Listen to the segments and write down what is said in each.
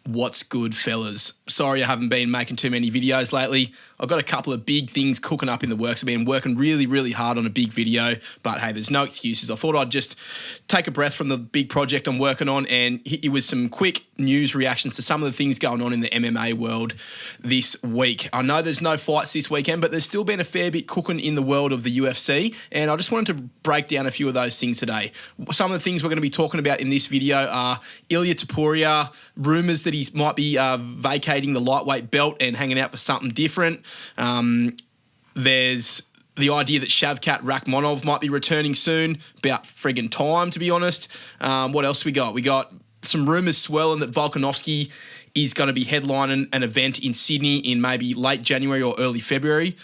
What's good, fellas? Sorry I haven't been making too many videos lately. I've got a couple of big things cooking up in the works. I've been working really, really hard on a big video, but hey, there's no excuses. I thought I'd just take a breath from the big project I'm working on and hit you with some quick news reactions to some of the things going on in the MMA world this week. I know there's no fights this weekend, but there's still been a fair bit cooking in the world of the UFC, and I just wanted to break down a few of those things today. Some of the things we're going to be talking about in this video are Ilia Topuria, rumours that he might be vacating the lightweight belt and hanging out for something different. There's the idea that Shavkat Rakhmonov might be returning soon. About friggin' time, to be honest. What else we got? We got some rumours swirling that Volkanovski is going to be headlining an event in Sydney in maybe late January or early February.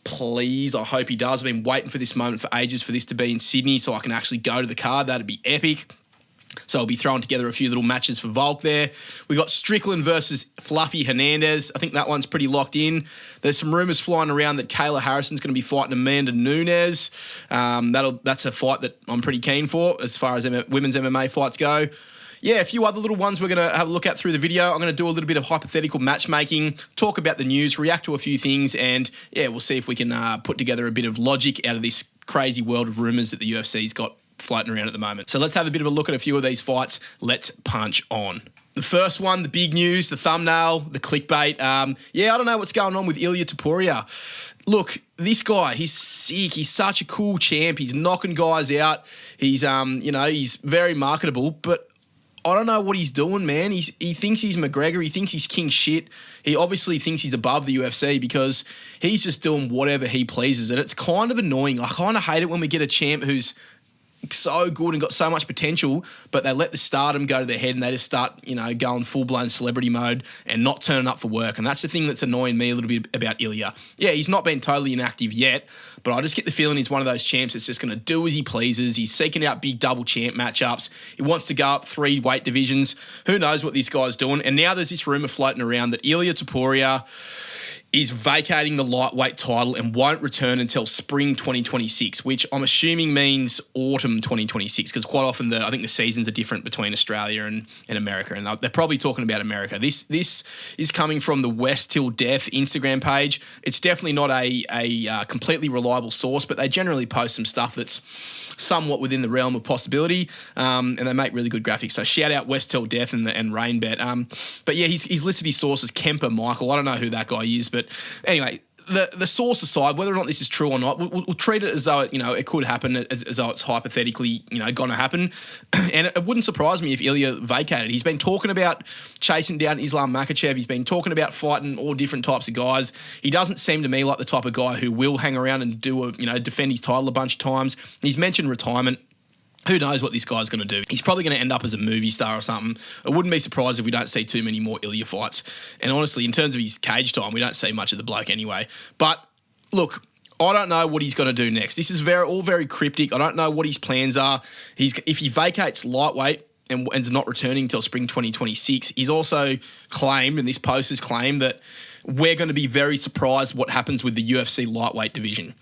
Please, I hope he does. I've been waiting for this moment for ages for this to be in Sydney so I can actually go to the card. That'd be epic. So I'll be throwing together a few little matches for Volk there. We got Strickland versus Fluffy Hernandez. I think that one's pretty locked in. There's some rumours flying around that Kayla Harrison's going to be fighting Amanda Nunes. That's a fight that I'm pretty keen for as far as women's MMA fights go. Yeah, a few other little ones we're going to have a look at through the video. I'm going to do a little bit of hypothetical matchmaking, talk about the news, react to a few things, and yeah, we'll see if we can put together a bit of logic out of this crazy world of rumours that the UFC's got floating around at the moment. So let's have a bit of a look at a few of these fights. Let's punch on. The first one, the big news, the thumbnail, the clickbait. I don't know what's going on with Ilia Topuria. Look, this guy, he's sick. He's such a cool champ. He's knocking guys out. He's, he's very marketable, but I don't know what he's doing, man. He thinks he's McGregor. He thinks he's king shit. He obviously thinks he's above the UFC because he's just doing whatever he pleases. And it's kind of annoying. I kind of hate it when we get a champ who's so good and got so much potential, but they let the stardom go to their head and they just start, going full-blown celebrity mode and not turning up for work. And that's the thing that's annoying me a little bit about Ilia. Yeah, he's not been totally inactive yet, but I just get the feeling he's one of those champs that's just going to do as he pleases. He's seeking out big double champ matchups. He wants to go up 3 weight divisions. Who knows what this guy's doing? And now there's this rumour floating around that Ilia Topuria is vacating the lightweight title and won't return until spring 2026, which I'm assuming means autumn 2026, because quite often I think the seasons are different between Australia and America, and they're probably talking about America. This is coming from the West Till Death Instagram page. It's definitely not a completely reliable source, but they generally post some stuff that's somewhat within the realm of possibility, and they make really good graphics. So shout out West Till Death and Rainbet. But yeah, he's listed his source as Kemper Michael. I don't know who that guy is, but anyway, the source aside, whether or not this is true or not, we'll treat it as though it could happen, as though it's hypothetically going to happen. And it wouldn't surprise me if Ilia vacated. He's been talking about chasing down Islam Makhachev. He's been talking about fighting all different types of guys. He doesn't seem to me like the type of guy who will hang around and defend his title a bunch of times. He's mentioned retirement. Who knows what this guy's going to do? He's probably going to end up as a movie star or something. I wouldn't be surprised if we don't see too many more Ilia fights. And honestly, in terms of his cage time, we don't see much of the bloke anyway. But look, I don't know what he's going to do next. This is all very cryptic. I don't know what his plans are. If he vacates lightweight and is not returning until spring 2026, he's also claimed, and this post has claimed, that we're going to be very surprised what happens with the UFC lightweight division.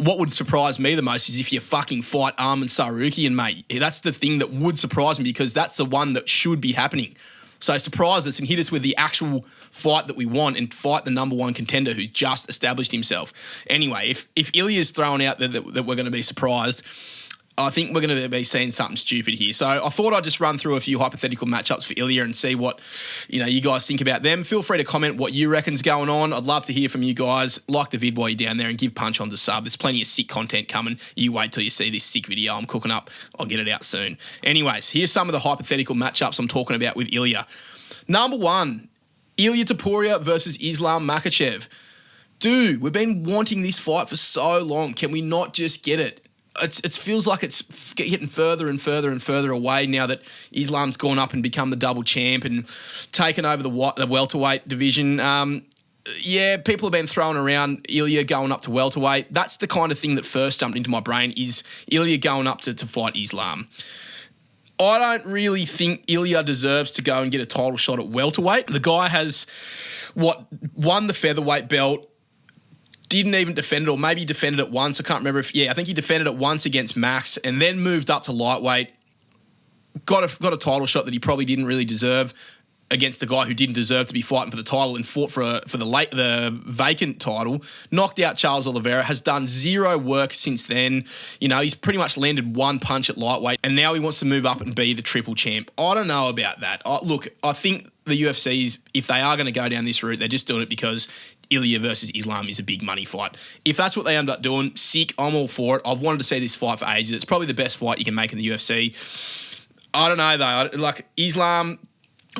What would surprise me the most is if you fucking fight Arman Sarukian, mate. That's the thing that would surprise me, because that's the one that should be happening. So surprise us and hit us with the actual fight that we want and fight the number one contender who's just established himself. Anyway, if Ilia's thrown out that we're going to be surprised, I think we're going to be seeing something stupid here. So I thought I'd just run through a few hypothetical matchups for Ilia and see what you guys think about them. Feel free to comment what you reckon's going on. I'd love to hear from you guys. Like the vid while you're down there and give Punch on to sub. There's plenty of sick content coming. You wait till you see this sick video I'm cooking up. I'll get it out soon. Anyways, here's some of the hypothetical matchups I'm talking about with Ilia. Number 1, Ilia Topuria versus Islam Makhachev. Dude, we've been wanting this fight for so long. Can we not just get it? It feels like it's getting further and further and further away now that Islam's gone up and become the double champ and taken over the welterweight division. People have been throwing around Ilia going up to welterweight. That's the kind of thing that first jumped into my brain, is Ilia going up to fight Islam. I don't really think Ilia deserves to go and get a title shot at welterweight. The guy has, won the featherweight belt, didn't even defend it, or maybe defended it once. I can't remember I think he defended it once against Max and then moved up to lightweight. Got a title shot that he probably didn't really deserve. against a guy who didn't deserve to be fighting for the title and fought for the vacant title, knocked out Charles Oliveira, has done zero work since then. You know, he's pretty much landed one punch at lightweight, and now he wants to move up and be the triple champ. I don't know about that. Look, I think the UFC's, if they are going to go down this route, they're just doing it because Ilia versus Islam is a big money fight. If that's what they end up doing, sick, I'm all for it. I've wanted to see this fight for ages. It's probably the best fight you can make in the UFC. I don't know, though. Like, Islam,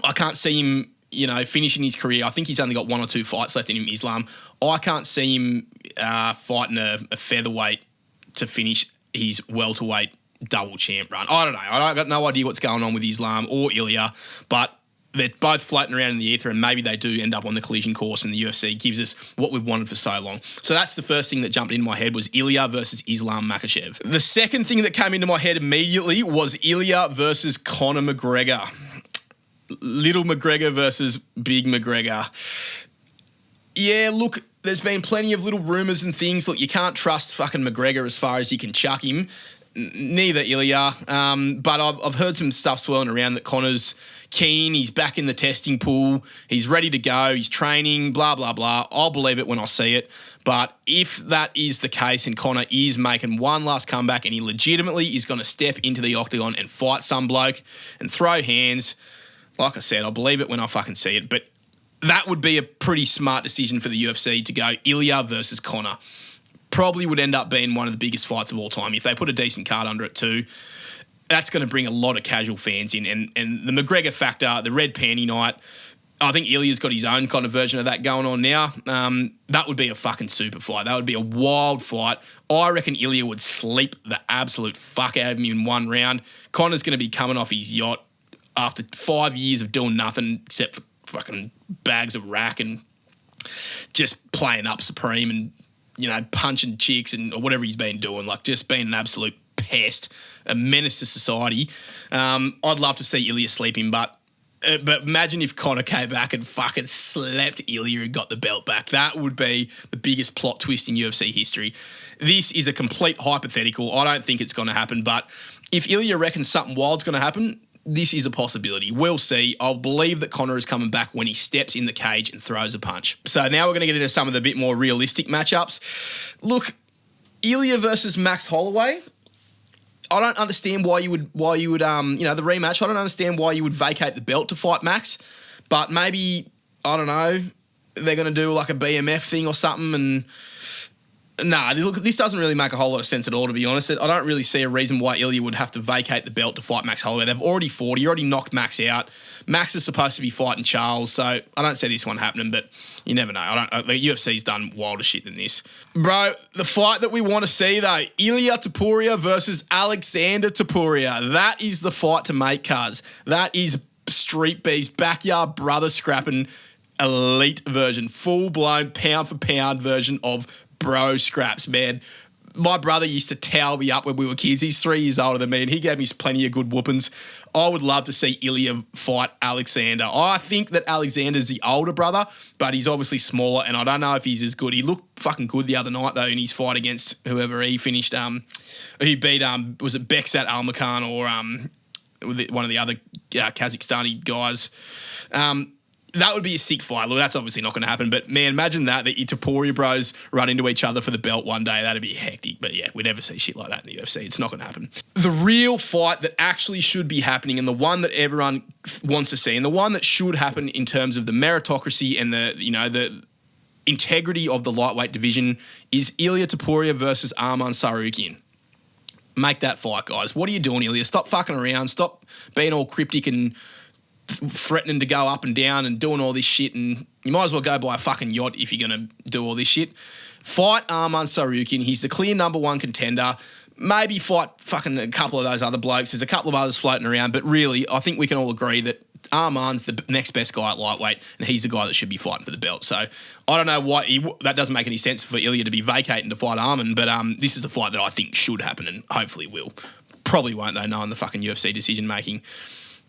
I can't see him, you know, finishing his career. I think he's only got 1 or 2 fights left in him, Islam. I can't see him fighting a featherweight to finish his welterweight double champ run. I don't know. I got no idea what's going on with Islam or Ilia, but they're both floating around in the ether, and maybe they do end up on the collision course, and the UFC gives us what we've wanted for so long. So that's the first thing that jumped into my head was Ilia versus Islam Makhachev. The second thing that came into my head immediately was Ilia versus Conor McGregor. Little McGregor versus Big McGregor. Yeah, look, there's been plenty of little rumours and things. Look, you can't trust fucking McGregor as far as you can chuck him. Neither Ilia. But I've heard some stuff swirling around that Conor's keen. He's back in the testing pool. He's ready to go. He's training, blah, blah, blah. I'll believe it when I see it. But if that is the case and Conor is making one last comeback and he legitimately is going to step into the octagon and fight some bloke and throw hands, like I said, I'll believe it when I fucking see it. But that would be a pretty smart decision for the UFC to go Ilia versus Conor. Probably would end up being one of the biggest fights of all time. If they put a decent card under it too, that's going to bring a lot of casual fans in. And the McGregor factor, the red panty night, I think Ilia's got his own kind of version of that going on now. That would be a fucking super fight. That would be a wild fight. I reckon Ilia would sleep the absolute fuck out of him in one round. Conor's going to be coming off his yacht after 5 years of doing nothing except for fucking bags of rack and just playing up supreme and, you know, punching chicks and or whatever he's been doing, like just being an absolute pest, a menace to society. I'd love to see Ilia sleep him, but imagine if Conor came back and fucking slept Ilia and got the belt back. That would be the biggest plot twist in UFC history. This is a complete hypothetical. I don't think it's going to happen, but if Ilia reckons something wild's going to happen, this is a possibility. We'll see. I'll believe that Conor is coming back when he steps in the cage and throws a punch. So now we're going to get into some of the bit more realistic matchups. Look, Ilia versus Max Holloway. I don't understand why you would the rematch. I don't understand why you would vacate the belt to fight Max, but maybe, I don't know, they're going to do like a BMF thing or something and nah, look, this doesn't really make a whole lot of sense at all, to be honest. I don't really see a reason why Ilia would have to vacate the belt to fight Max Holloway. They've already fought. He already knocked Max out. Max is supposed to be fighting Charles, so I don't see this one happening, but you never know. The UFC's done wilder shit than this. Bro, the fight that we want to see, though, Ilia Topuria versus Alexander Topuria. That is the fight to make, cuz. That is Street Beast, backyard brother scrapping elite version, full-blown pound-for-pound version of bro scraps, man. My brother used to towel me up when we were kids. He's 3 years older than me, and he gave me plenty of good whoopings. I would love to see Ilia fight Alexander. I think that Alexander's the older brother, but he's obviously smaller, and I don't know if he's as good. He looked fucking good the other night, though, in his fight against whoever he finished. He beat, was it Beksat Almakan or one of the other Kazakhstani guys. That would be a sick fight. Look, that's obviously not going to happen. But, man, imagine that the Topuria bros run into each other for the belt one day. That'd be hectic. But, yeah, we never see shit like that in the UFC. It's not going to happen. The real fight that actually should be happening and the one that everyone wants to see and the one that should happen in terms of the meritocracy and the integrity of the lightweight division is Ilia Topuria versus Arman Sarukian. Make that fight, guys. What are you doing, Ilia? Stop fucking around. Stop being all cryptic and threatening to go up and down and doing all this shit, and you might as well go buy a fucking yacht if you're going to do all this shit. Fight Arman Sarukian. He's the clear number one contender. Maybe fight fucking a couple of those other blokes. There's a couple of others floating around, but really, I think we can all agree that Arman's the next best guy at lightweight, and he's the guy that should be fighting for the belt. So I don't know why that doesn't make any sense for Ilia to be vacating to fight Arman, but this is a fight that I think should happen and hopefully will. Probably won't, though, knowing the fucking UFC decision-making.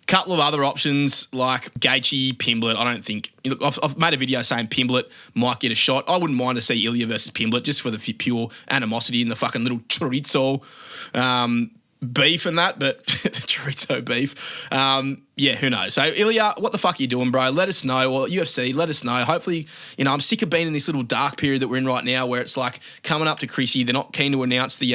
Couple of other options like Gaethje, Pimblett. I don't think... Look, I've made a video saying Pimblett might get a shot. I wouldn't mind to see Ilia versus Pimblett just for the pure animosity and the fucking little chorizo. beef and that, but chorizo beef. Yeah, who knows? So, Ilia, what the fuck are you doing, bro? Let us know. Or UFC, let us know. Hopefully, I'm sick of being in this little dark period that we're in right now where it's like coming up to Chrissy. They're not keen to announce the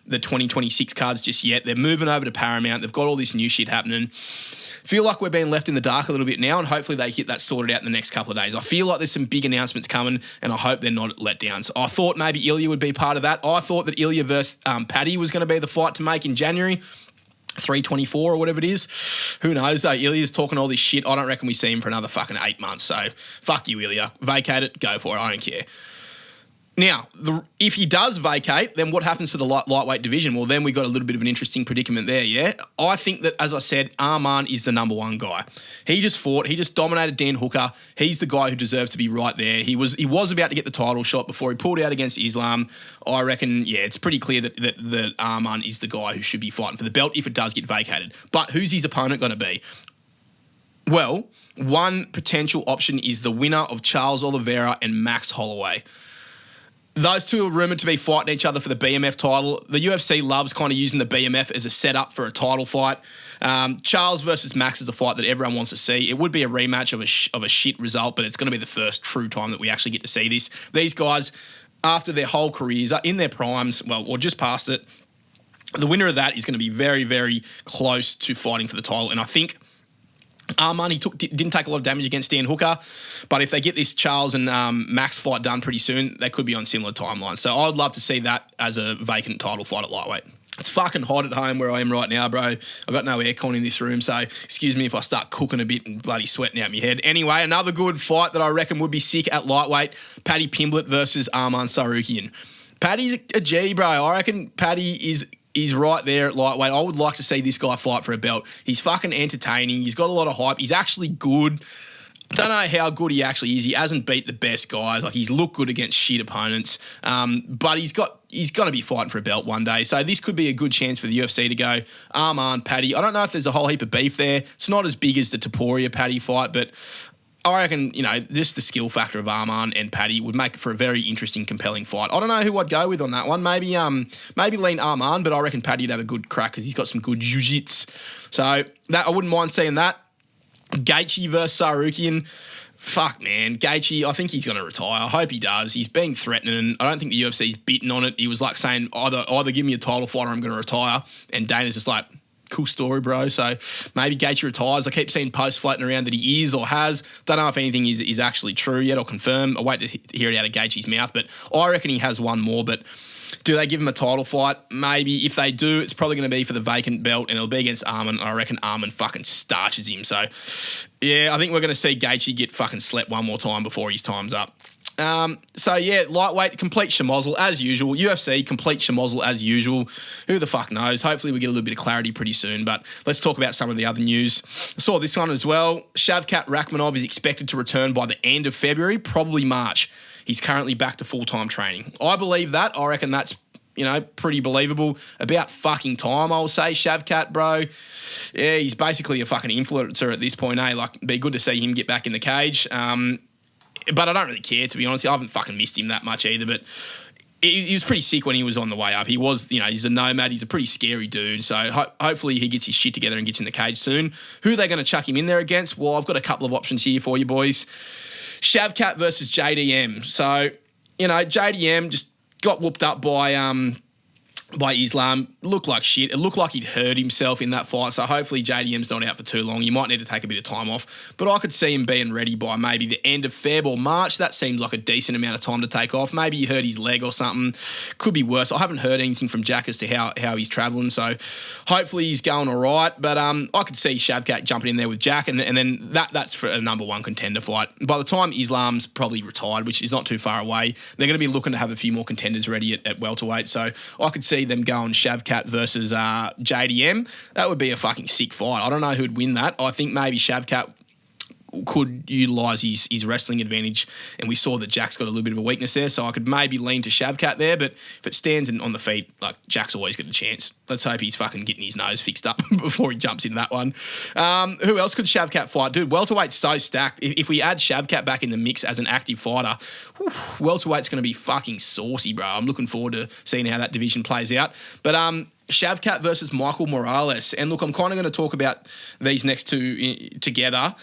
2026 cards just yet. They're moving over to Paramount. They've got all this new shit happening. Feel like we're being left in the dark a little bit now, and hopefully they get that sorted out in the next couple of days. I feel like there's some big announcements coming, and I hope they're not let down. So I thought maybe Ilia would be part of that. I thought that Ilia versus Paddy was going to be the fight to make in January. 324 or whatever it is. Who knows though? Ilia's talking all this shit. I don't reckon we see him for another fucking 8 months. So fuck you, Ilia. Vacate it. Go for it. I don't care. Now, if he does vacate, then what happens to the lightweight division? Well, then we got a little bit of an interesting predicament there, yeah? I think that, as I said, Arman is the number one guy. He just fought. He just dominated Dan Hooker. He's the guy who deserves to be right there. He was about to get the title shot before he pulled out against Islam. I reckon, yeah, it's pretty clear that Arman is the guy who should be fighting for the belt if it does get vacated. But who's his opponent going to be? Well, one potential option is the winner of Charles Oliveira and Max Holloway. Those two are rumoured to be fighting each other for the BMF title. The UFC loves kind of using the BMF as a setup for a title fight. Charles versus Max is a fight that everyone wants to see. It would be a rematch of a shit result, but it's going to be the first true time that we actually get to see this. These guys, after their whole careers, are in their primes, or just past it. The winner of that is going to be very, very close to fighting for the title, and I think Arman, didn't take a lot of damage against Dan Hooker, but if they get this Charles and Max fight done pretty soon, they could be on similar timelines. So I'd love to see that as a vacant title fight at lightweight. It's fucking hot at home where I am right now, bro. I've got no aircon in this room, so excuse me if I start cooking a bit and bloody sweating out my head. Anyway, another good fight that I reckon would be sick at lightweight, Paddy Pimblett versus Arman Sarukian. Paddy's a G, bro. I reckon Paddy is right there at lightweight. I would like to see this guy fight for a belt. He's fucking entertaining. He's got a lot of hype. He's actually good. Don't know how good he actually is. He hasn't beat the best guys. Like, he's looked good against shit opponents. But he's going to be fighting for a belt one day. So this could be a good chance for the UFC to go Arman, Paddy. I don't know if there's a whole heap of beef there. It's not as big as the Topuria Paddy fight, but I reckon, just the skill factor of Arman and Paddy would make it for a very interesting, compelling fight. I don't know who I'd go with on that one. Maybe lean Arman, but I reckon Paddy'd have a good crack because he's got some good jiu-jitsu. So that I wouldn't mind seeing that. Gaethje versus Sarukian. Fuck, man. Gaethje, I think he's going to retire. I hope he does. He's being threatening. I don't think the UFC's bitten on it. He was like saying, either give me a title fight or I'm going to retire. And Dana's just like, cool story, bro. So maybe Gaethje retires. I keep seeing posts floating around that he is or has. Don't know if anything is actually true yet or confirmed. I'll wait to hear it out of Gaethje's mouth, but I reckon he has one more. But do they give him a title fight? Maybe. If they do, it's probably going to be for the vacant belt and it'll be against Arman. I reckon Arman fucking starches him. So, yeah, I think we're going to see Gaethje get fucking slept one more time before his time's up. Lightweight, complete schmozzle as usual. UFC, complete schmozzle as usual. Who the fuck knows? Hopefully we get a little bit of clarity pretty soon, but let's talk about some of the other news. I saw this one as well. Shavkat Rakhmonov is expected to return by the end of February, probably March. He's currently back to full-time training. I believe that. I reckon that's, pretty believable. About fucking time, I'll say. Shavkat, bro. Yeah, he's basically a fucking influencer at this point, eh? Like, be good to see him get back in the cage. But I don't really care, to be honest. I haven't fucking missed him that much either, but he was pretty sick when he was on the way up. He was, he's a nomad. He's a pretty scary dude. So hopefully he gets his shit together and gets in the cage soon. Who are they going to chuck him in there against? Well, I've got a couple of options here for you boys. Shavkat versus JDM. So, JDM just got whooped up by Islam. Looked like shit. It looked like he'd hurt himself in that fight, so hopefully JDM's not out for too long. You might need to take a bit of time off, but I could see him being ready by maybe the end of Feb or March. That seems like a decent amount of time to take off. Maybe he hurt his leg or something. Could be worse. I haven't heard anything from Jack as to how he's travelling, so hopefully he's going all right, but I could see Shavkat jumping in there with Jack, and then that's for a number one contender fight. By the time Islam's probably retired, which is not too far away, they're going to be looking to have a few more contenders ready at welterweight, so I could see them going Shavkat versus JDM. That would be a fucking sick fight. I don't know who'd win that. I think maybe Shavkat could utilise his wrestling advantage, and we saw that Jack's got a little bit of a weakness there, so I could maybe lean to Shavkat there, but if it stands on the feet, like, Jack's always got a chance. Let's hope he's fucking getting his nose fixed up before he jumps in that one. Who else could Shavkat fight? Dude, welterweight's so stacked. If we add Shavkat back in the mix as an active fighter, welterweight's going to be fucking saucy, bro. I'm looking forward to seeing how that division plays out. But Shavkat versus Michael Morales. And look, I'm kind of going to talk about these next two together.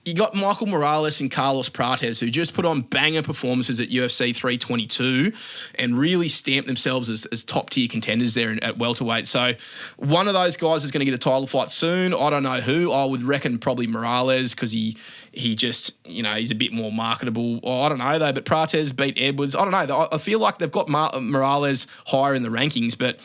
You got Michael Morales and Carlos Prates, who just put on banger performances at UFC 322 and really stamped themselves as top-tier contenders there at welterweight. So one of those guys is going to get a title fight soon. I don't know who. I would reckon probably Morales, because he just, he's a bit more marketable. I don't know, though. But Prates beat Edwards. I don't know. I feel like they've got Morales higher in the rankings, but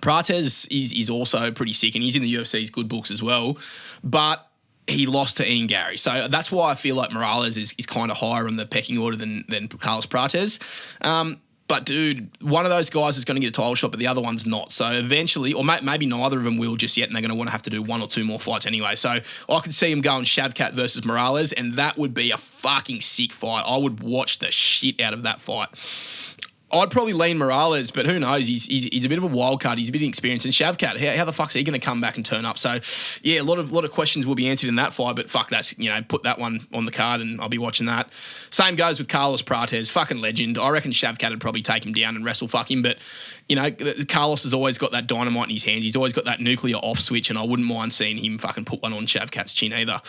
Prates is also pretty sick, and he's in the UFC's good books as well. But he lost to Ian Garry. So that's why I feel like Morales is kind of higher on the pecking order than Carlos Prates. But, dude, one of those guys is going to get a title shot, but the other one's not. So eventually, or maybe neither of them will just yet, and they're going to want to have to do one or two more fights anyway. So I could see him going Shavkat versus Morales, and that would be a fucking sick fight. I would watch the shit out of that fight. I'd probably lean Morales, but who knows? He's a bit of a wild card. He's a bit inexperienced. And Shavkat, how the fuck's he going to come back and turn up? So, yeah, a lot of questions will be answered in that fight, but fuck, that's, put that one on the card and I'll be watching that. Same goes with Carlos Prates, fucking legend. I reckon Shavkat would probably take him down and wrestle fuck him, but, Carlos has always got that dynamite in his hands. He's always got that nuclear off switch, and I wouldn't mind seeing him fucking put one on Shavkat's chin either.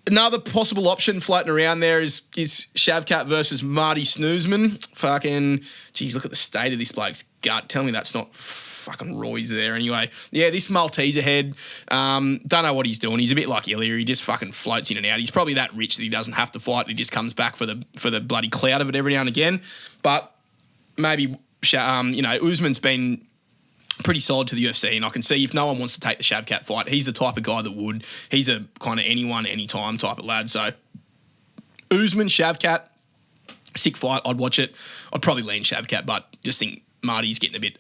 Another possible option floating around there is Shavkat versus Marty Snoozman. Fucking, geez, look at the state of this bloke's gut. Tell me that's not fucking roids there anyway. Yeah, this Malteser head, don't know what he's doing. He's a bit like Ilia. He just fucking floats in and out. He's probably that rich that he doesn't have to fight. He just comes back for the bloody clout of it every now and again. But maybe, Usman's been pretty solid to the UFC, and I can see if no one wants to take the Shavkat fight, he's the type of guy that would. He's a kind of anyone, anytime type of lad. So Usman, Shavkat, sick fight. I'd watch it. I'd probably lean Shavkat, but just think Marty's getting a bit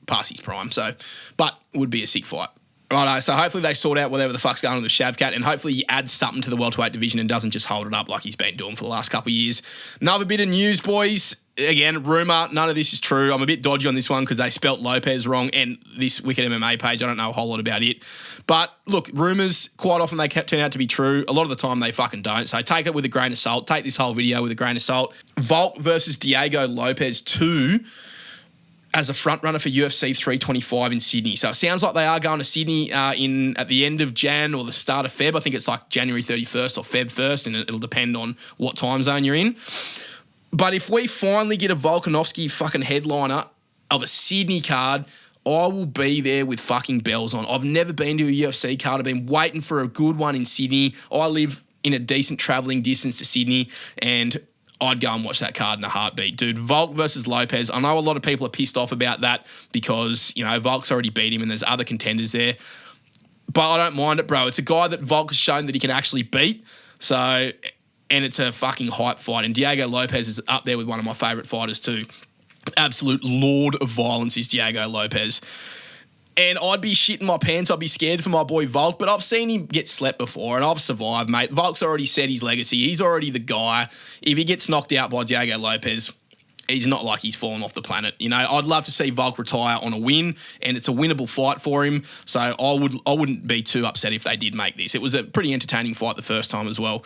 past his prime. So, but would be a sick fight. Righto, so hopefully they sort out whatever the fuck's going on with Shavkat, and hopefully he adds something to the welterweight division and doesn't just hold it up like he's been doing for the last couple of years. Another bit of news, boys. Again, rumour, none of this is true. I'm a bit dodgy on this one because they spelt Lopes wrong, and this Wicked MMA page, I don't know a whole lot about it. But look, rumours, quite often they turn out to be true. A lot of the time they fucking don't. So take it with a grain of salt. Take this whole video with a grain of salt. Volk versus Diego Lopes 2 as a front runner for UFC 325 in Sydney. So it sounds like they are going to Sydney at the end of Jan or the start of Feb. I think it's like January 31st or Feb 1st, and it'll depend on what time zone you're in. But if we finally get a Volkanovski fucking headliner of a Sydney card, I will be there with fucking bells on. I've never been to a UFC card. I've been waiting for a good one in Sydney. I live in a decent travelling distance to Sydney, and I'd go and watch that card in a heartbeat. Dude, Volk versus Lopes. I know a lot of people are pissed off about that because, Volk's already beat him and there's other contenders there. But I don't mind it, bro. It's a guy that Volk has shown that he can actually beat. So, and it's a fucking hype fight. And Diego Lopes is up there with one of my favourite fighters too. Absolute lord of violence is Diego Lopes. And I'd be shitting my pants. I'd be scared for my boy Volk, but I've seen him get slept before, and I've survived, mate. Volk's already set his legacy. He's already the guy. If he gets knocked out by Diego Lopes, he's not like he's fallen off the planet. I'd love to see Volk retire on a win, and it's a winnable fight for him. So I wouldn't be too upset if they did make this. It was a pretty entertaining fight the first time as well.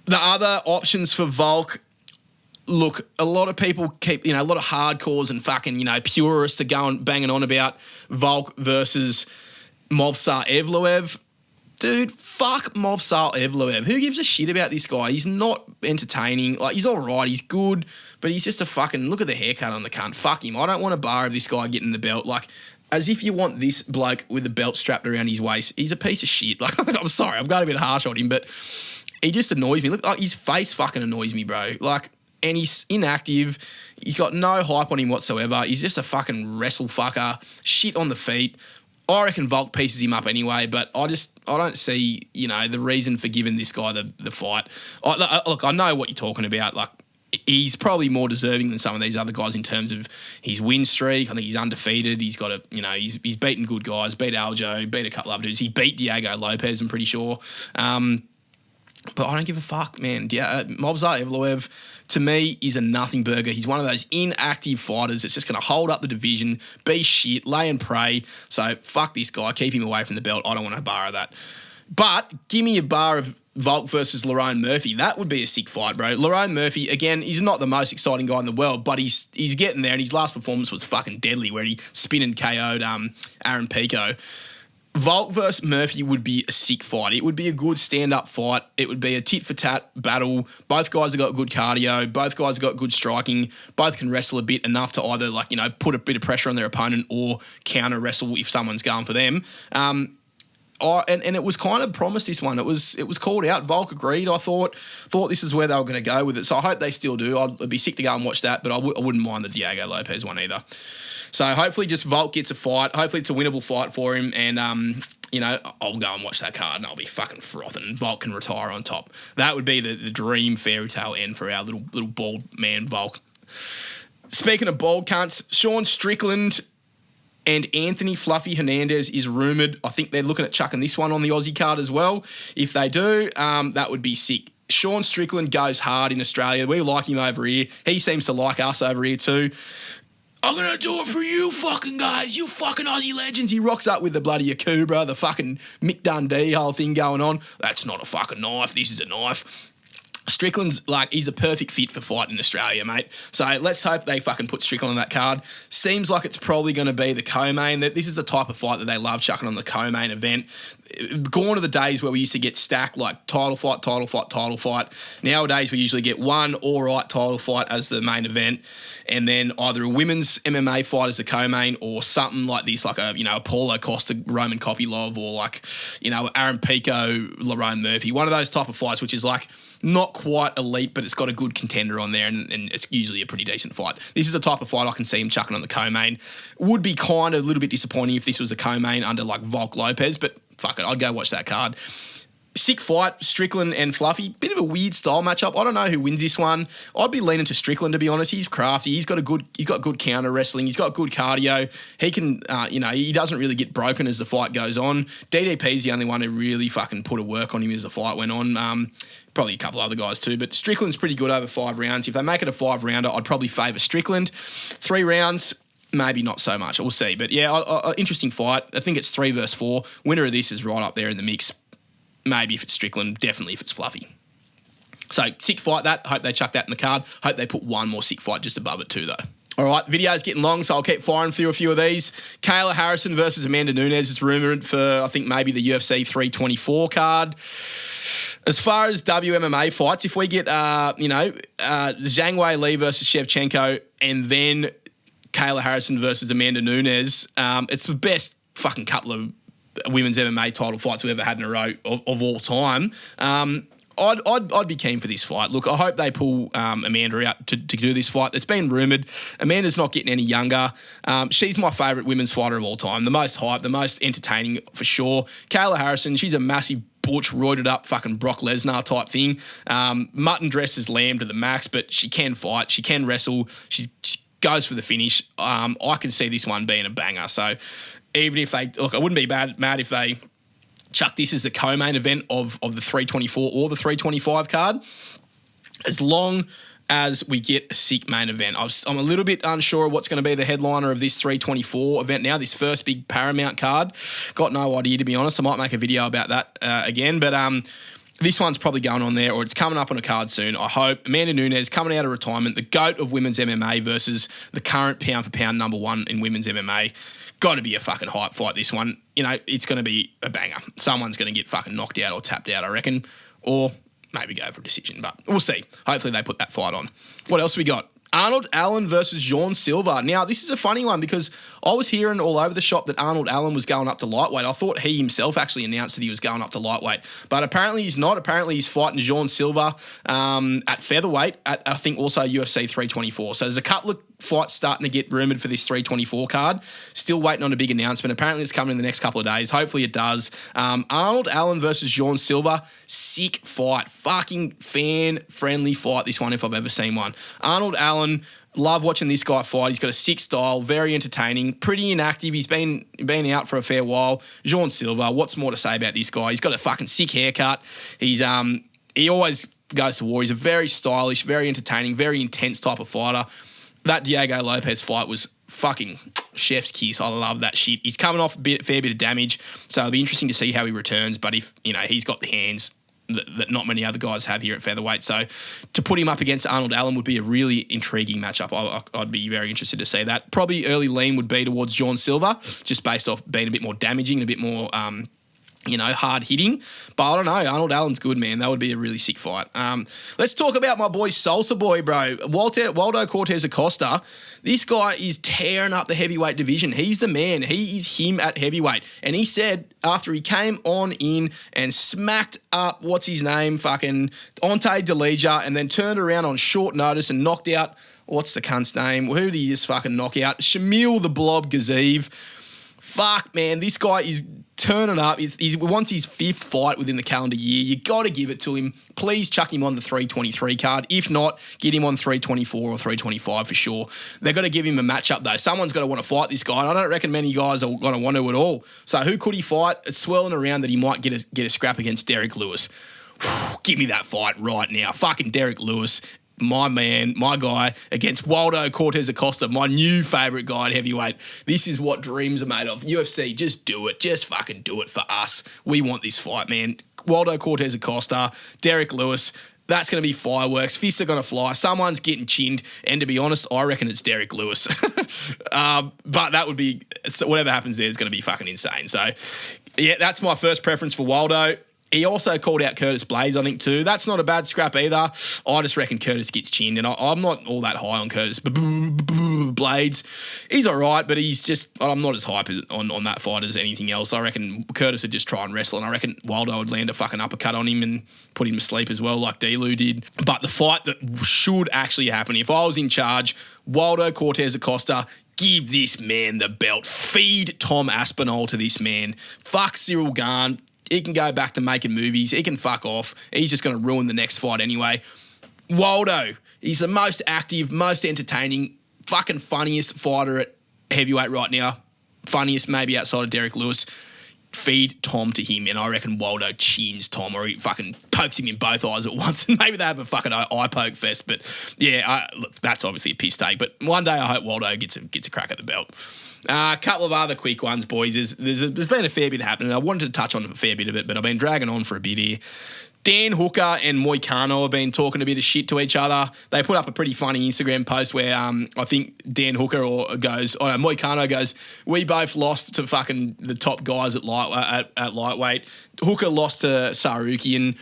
The other options for Volk, look, a lot of people keep, a lot of hardcores and fucking, purists are going banging on about Volk versus Movsar Evloev. Dude, fuck Movsar Evloev. Who gives a shit about this guy? He's not entertaining. Like, he's all right. He's good, but he's just a fucking, look at the haircut on the cunt. Fuck him. I don't want a bar of this guy getting the belt. Like, as if you want this bloke with the belt strapped around his waist. He's a piece of shit. Like, I'm sorry. I'm going a bit harsh on him, but he just annoys me. Look, like, his face fucking annoys me, bro. Like, and he's inactive. He's got no hype on him whatsoever. He's just a fucking wrestle fucker. Shit on the feet. I reckon Volk pieces him up anyway, but I don't see, the reason for giving this guy the fight. Look, I know what you're talking about. Like, he's probably more deserving than some of these other guys in terms of his win streak. I think he's undefeated. He's got he's beaten good guys, beat Aljo, beat a couple of dudes. He beat Diego Lopes, I'm pretty sure. But I don't give a fuck, man. Movsar Evloev, to me, is a nothing burger. He's one of those inactive fighters that's just going to hold up the division, be shit, lay and pray. So fuck this guy. Keep him away from the belt. I don't want a bar of that. But give me a bar of Volk versus Lerone Murphy. That would be a sick fight, bro. Lerone Murphy, again, he's not the most exciting guy in the world, but he's getting there, and his last performance was fucking deadly, where he spin and KO'd Aaron Pico. Volk versus Murphy would be a sick fight. It would be a good stand-up fight. It would be a tit-for-tat battle. Both guys have got good cardio. Both guys have got good striking. Both can wrestle a bit enough to either, put a bit of pressure on their opponent or counter-wrestle if someone's going for them. And it was kind of promised, this one. It was called out. Volk agreed. I thought this is where they were going to go with it. So I hope they still do. I'd be sick to go and watch that, but I wouldn't mind the Diego Lopes one either. So hopefully just Volk gets a fight. Hopefully it's a winnable fight for him. And, I'll go and watch that card and I'll be fucking frothing. Volk can retire on top. That would be the dream fairy tale end for our little bald man Volk. Speaking of bald cunts, Sean Strickland and Anthony Fluffy Hernandez is rumoured. I think they're looking at chucking this one on the Aussie card as well. If they do, that would be sick. Sean Strickland goes hard in Australia. We like him over here. He seems to like us over here too. I'm going to do it for you fucking guys, you fucking Aussie legends. He rocks up with the bloody Akubra, the fucking Mick Dundee whole thing going on. That's not a fucking knife. This is a knife. Strickland's he's a perfect fit for fighting in Australia, mate. So let's hope they fucking put Strickland on that card. Seems like it's probably going to be the co-main. This is the type of fight that they love chucking on the co-main event. Gone are the days where we used to get stacked like title fight. Nowadays we usually get one all right title fight as the main event, and then either a women's MMA fight as the co-main or something like this, like a Paulo Costa, Roman Kopylov, or Aaron Pico, Lerone Murphy. One of those type of fights which is not quite elite, but it's got a good contender on there, and it's usually a pretty decent fight. This is the type of fight I can see him chucking on the co-main. Would be kind of a little bit disappointing if this was a co-main under Volk Lopes, but fuck it, I'd go watch that card. Sick fight, Strickland and Fluffy. Bit of a weird style matchup. I don't know who wins this one. I'd be leaning to Strickland, to be honest. He's crafty. He's got good counter wrestling. He's got good cardio. He can, he doesn't really get broken as the fight goes on. DDP's the only one who really fucking put a work on him as the fight went on. Probably a couple other guys too, but Strickland's pretty good over 5 rounds. If they make it a 5-rounder, I'd probably favour Strickland. 3 rounds, maybe not so much. We'll see. But yeah, interesting fight. I think it's 3 versus 4. Winner of this is right up there in the mix. Maybe if it's Strickland, definitely if it's Fluffy. So, sick fight that. Hope they chuck that in the card. Hope they put one more sick fight just above it too, though. All right, video's getting long, so I'll keep firing through a few of these. Kayla Harrison versus Amanda Nunes is rumoured for, I think, maybe the UFC 324 card. As far as WMMA fights, if we get, Zhang Wei Li versus Shevchenko and then Kayla Harrison versus Amanda Nunes, it's the best fucking couple of women's MMA title fights we've ever had in a row of all time. I'd be keen for this fight. Look, I hope they pull Amanda out to do this fight. It's been rumoured. Amanda's not getting any younger. She's my favourite women's fighter of all time. The most hype, the most entertaining for sure. Kayla Harrison, she's a massive butch, roided up fucking Brock Lesnar type thing. Mutton dresses lamb to the max, but she can fight. She can wrestle. She goes for the finish. I can see this one being a banger. So even if I wouldn't be mad if they chuck this as the co-main event of the 324 or the 325 card, as long as we get a sick main event. I'm a little bit unsure of what's going to be the headliner of this 324 event now, this first big Paramount card. Got no idea, to be honest. I might make a video about that again, but this one's probably going on there, or it's coming up on a card soon, I hope. Amanda Nunes coming out of retirement, the GOAT of women's MMA versus the current pound-for-pound number 1 in women's MMA. Got to be a fucking hype fight, this one. It's going to be a banger. Someone's going to get fucking knocked out or tapped out, I reckon. Or maybe go for a decision, but we'll see. Hopefully they put that fight on. What else we got? Arnold Allen versus Jean Silva. Now, this is a funny one because I was hearing all over the shop that Arnold Allen was going up to lightweight. I thought he himself actually announced that he was going up to lightweight, but apparently he's not. Apparently he's fighting Jean Silva at featherweight at, I think, also UFC 324. So there's a couple of fights starting to get rumoured for this 324 card. Still waiting on a big announcement. Apparently it's coming in the next couple of days. Hopefully it does. Arnold Allen versus Jean Silva. Sick fight. Fucking fan-friendly fight, this one, if I've ever seen one. Arnold Allen, love watching this guy fight. He's got a sick style, very entertaining, pretty inactive. He's been out for a fair while. Jean Silva, what's more to say about this guy? He's got a fucking sick haircut. He always goes to war. He's a very stylish, very entertaining, very intense type of fighter. That Diego Lopes fight was fucking chef's kiss. I love that shit. He's coming off a fair bit of damage, so it'll be interesting to see how he returns. But if he's got the hands, that not many other guys have here at featherweight. So to put him up against Arnold Allen would be a really intriguing matchup. I'd be very interested to see that. Probably early lean would be towards John Silva, just based off being a bit more damaging and a bit more hard hitting. But I don't know. Arnold Allen's good, man. That would be a really sick fight. Let's talk about my boy Salsa Boy, bro. Waldo Cortez Acosta. This guy is tearing up the heavyweight division. He's the man. He is him at heavyweight. And he said after he came on in and smacked up, what's his name? Fucking Ante Delija, and then turned around on short notice and knocked out, what's the cunt's name? Who did he just fucking knock out? Shamil the Blob Gaziv. Fuck, man. This guy is turning up. He wants his 5th fight within the calendar year. You got to give it to him. Please chuck him on the 323 card. If not, get him on 324 or 325 for sure. They've got to give him a matchup, though. Someone's got to want to fight this guy, and I don't reckon many guys are going to want to at all. So who could he fight? It's swirling around that he might get a scrap against Derrick Lewis. Give me that fight right now. Fucking Derrick Lewis. My man, my guy, against Waldo Cortez Acosta, my new favourite guy at heavyweight. This is what dreams are made of. UFC, just do it. Just fucking do it for us. We want this fight, man. Waldo Cortez Acosta, Derrick Lewis, that's going to be fireworks. Fists are going to fly. Someone's getting chinned. And to be honest, I reckon it's Derrick Lewis. But that would be, whatever happens there is going to be fucking insane. So, yeah, that's my first preference for Waldo. He also called out Curtis Blades, I think, too. That's not a bad scrap either. I just reckon Curtis gets chinned, and I'm not all that high on Curtis Blades. He's all right, but I'm not as hype on that fight as anything else. I reckon Curtis would just try and wrestle, and I reckon Waldo would land a fucking uppercut on him and put him to sleep as well, like D-Lou did. But the fight that should actually happen, if I was in charge, Waldo Cortez Acosta, give this man the belt. Feed Tom Aspinall to this man. Fuck Cyril Gane. He can go back to making movies. He can fuck off. He's just going to ruin the next fight anyway. Waldo, he's the most active, most entertaining, fucking funniest fighter at heavyweight right now. Funniest maybe outside of Derrick Lewis. Feed Tom to him, and I reckon Waldo chins Tom, or he fucking pokes him in both eyes at once, and maybe they have a fucking eye poke fest. But yeah, look, that's obviously a piss take. But one day I hope Waldo gets a crack at the belt. A couple of other quick ones, boys. There's been a fair bit happening. I wanted to touch on a fair bit of it, but I've been dragging on for a bit here. Dan Hooker and Moicano have been talking a bit of shit to each other. They put up a pretty funny Instagram post where I think Dan Hooker Moicano goes, we both lost to fucking the top guys at lightweight. Hooker lost to Sarukian.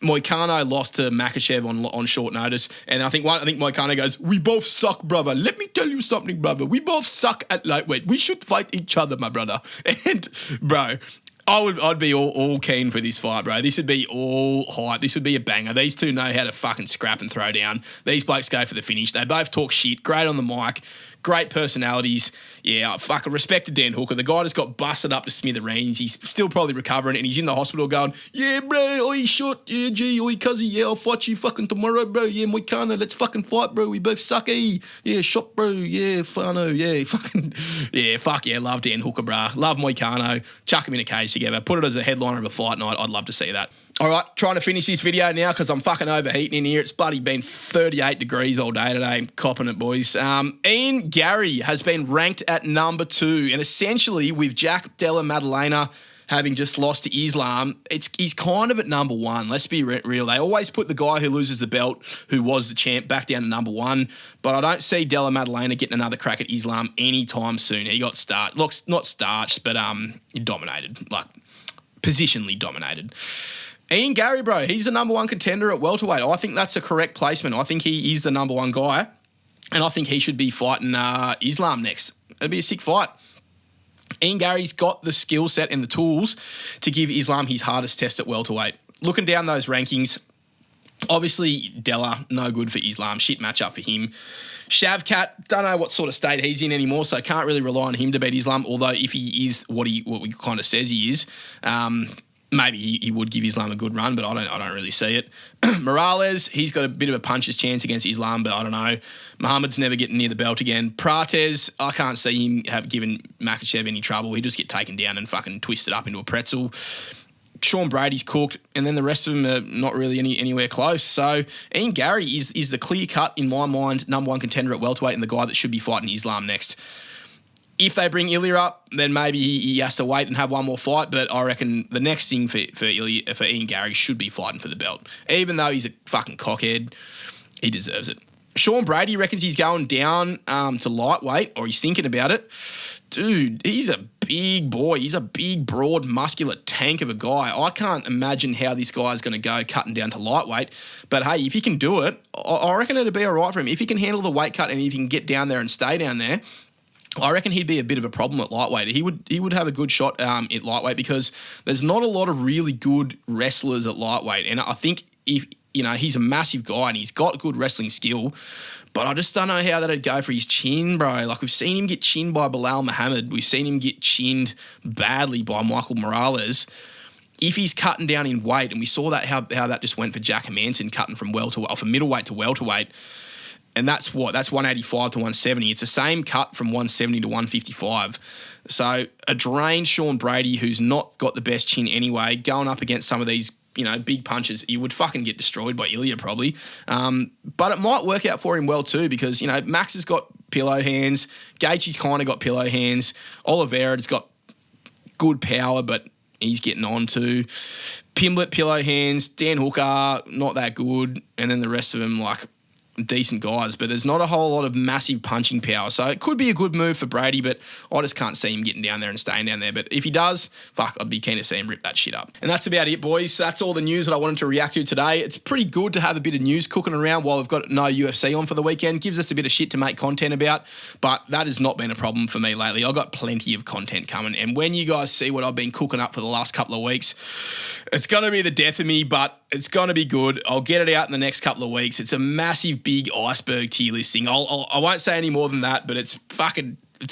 Moicano lost to Makhachev on short notice, and I think Moicano goes, we both suck, brother. Let me tell you something, brother. We both suck at lightweight. We should fight each other, my brother. And bro, I'd be all keen for this fight, bro. This would be all hype. This would be a banger. These two know how to fucking scrap and throw down. These blokes go for the finish. They both talk shit. Great on the mic. Great personalities. Yeah, I fucking respect Dan Hooker. The guy just got busted up to smithereens. He's still probably recovering, and he's in the hospital going, yeah, bro, oi, shot. Yeah, gee, oi, cuzzy. Yeah, I'll fight you fucking tomorrow, bro. Yeah, Moicano, let's fucking fight, bro. We both suck, eh? Yeah, shot, bro. Yeah, fano. Yeah, fucking. Yeah, fuck yeah. Love Dan Hooker, bro. Love Moicano. Chuck him in a cage together. Put it as a headliner of a fight night. I'd love to see that. All right, trying to finish this video now because I'm fucking overheating in here. It's bloody been 38 degrees all day today. I'm copping it, boys. Ian Garry has been ranked at number 2, and essentially with Jack Della Maddalena having just lost to Islam, he's kind of at number 1. Let's be real. They always put the guy who loses the belt, who was the champ, back down to number 1, but I don't see Della Maddalena getting another crack at Islam anytime soon. He got not starched, but dominated, like positionally dominated. Ian Garry, bro, he's the number 1 contender at welterweight. I think that's a correct placement. I think he is the number 1 guy, and I think he should be fighting Islam next. It'd be a sick fight. Ian Garry's got the skill set and the tools to give Islam his hardest test at welterweight. Looking down those rankings, obviously Della, no good for Islam. Shit matchup for him. Shavkat, don't know what sort of state he's in anymore, so can't really rely on him to beat Islam, although if he is what we kind of says he is, maybe he would give Islam a good run, but I don't really see it. Morales, he's got a bit of a puncher's chance against Islam, but I don't know. Muhammad's never getting near the belt again. Prates, I can't see him have given Makhachev any trouble. He'd just get taken down and fucking twisted up into a pretzel. Sean Brady's cooked, and then the rest of them are not really anywhere close. So Ian Garry is the clear-cut, in my mind, number 1 contender at welterweight and the guy that should be fighting Islam next. If they bring Ilia up, then maybe he has to wait and have one more fight. But I reckon the next thing for Ian Garry should be fighting for the belt. Even though he's a fucking cockhead, he deserves it. Sean Brady reckons he's going down to lightweight, or he's thinking about it. Dude, he's a big boy. He's a big, broad, muscular tank of a guy. I can't imagine how this guy is going to go cutting down to lightweight. But hey, if he can do it, I reckon it'll be all right for him. If he can handle the weight cut and if he can get down there and stay down there, I reckon he'd be a bit of a problem at lightweight. He would have a good shot at lightweight because there's not a lot of really good wrestlers at lightweight. And I think if, he's a massive guy and he's got good wrestling skill, but I just don't know how that'd go for his chin, bro. Like, we've seen him get chinned by Bilal Muhammad. We've seen him get chinned badly by Michael Morales. If he's cutting down in weight, and we saw that how that just went for Jack Hermanson cutting from middleweight to welterweight, and that's 185 to 170. It's the same cut from 170 to 155. So a drained Sean Brady, who's not got the best chin anyway, going up against some of these, big punches, you would fucking get destroyed by Ilia probably. But it might work out for him well too because, Max has got pillow hands. Gaethje's kind of got pillow hands. Oliveira's got good power, but he's getting on too. Pimblett, pillow hands. Dan Hooker, not that good. And then the rest of them, like, decent guys, but there's not a whole lot of massive punching power. So it could be a good move for Brady, but I just can't see him getting down there and staying down there. But if he does, I'd be keen to see him rip that shit up. And that's about it, boys. That's all the news that I wanted to react to today. It's pretty good to have a bit of news cooking around while we've got no UFC on for the weekend. Gives us a bit of shit to make content about, but that has not been a problem for me lately. I've got plenty of content coming, and when you guys see what I've been cooking up for the last couple of weeks, it's going to be the death of me, but it's going to be good. I'll get it out in the next couple of weeks. It's a massive, big iceberg tier listing. I won't say any more than that, but it's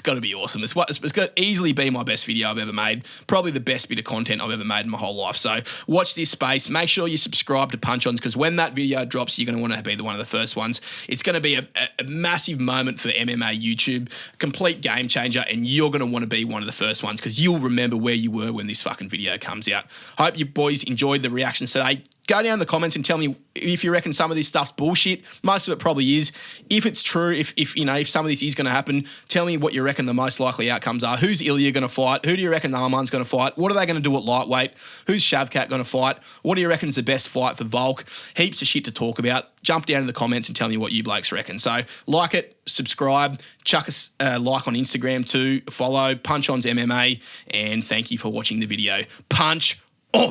got to be awesome. It's going to easily be my best video I've ever made. Probably the best bit of content I've ever made in my whole life. So watch this space. Make sure you subscribe to Punch-Ons because when that video drops, you're going to want to be one of the first ones. It's going to be a massive moment for MMA YouTube, complete game changer, and you're going to want to be one of the first ones because you'll remember where you were when this fucking video comes out. Hope you boys enjoyed the reactions today. Go down in the comments and tell me if you reckon some of this stuff's bullshit. Most of it probably is. If it's true, if some of this is going to happen, tell me what you reckon the most likely outcomes are. Who's Ilia going to fight? Who do you reckon Arman's going to fight? What are they going to do at lightweight? Who's Shavkat going to fight? What do you reckon is the best fight for Volk? Heaps of shit to talk about. Jump down in the comments and tell me what you blokes reckon. So like it, subscribe, chuck us a like on Instagram too, follow Punch-On's MMA, and thank you for watching the video. Punch on!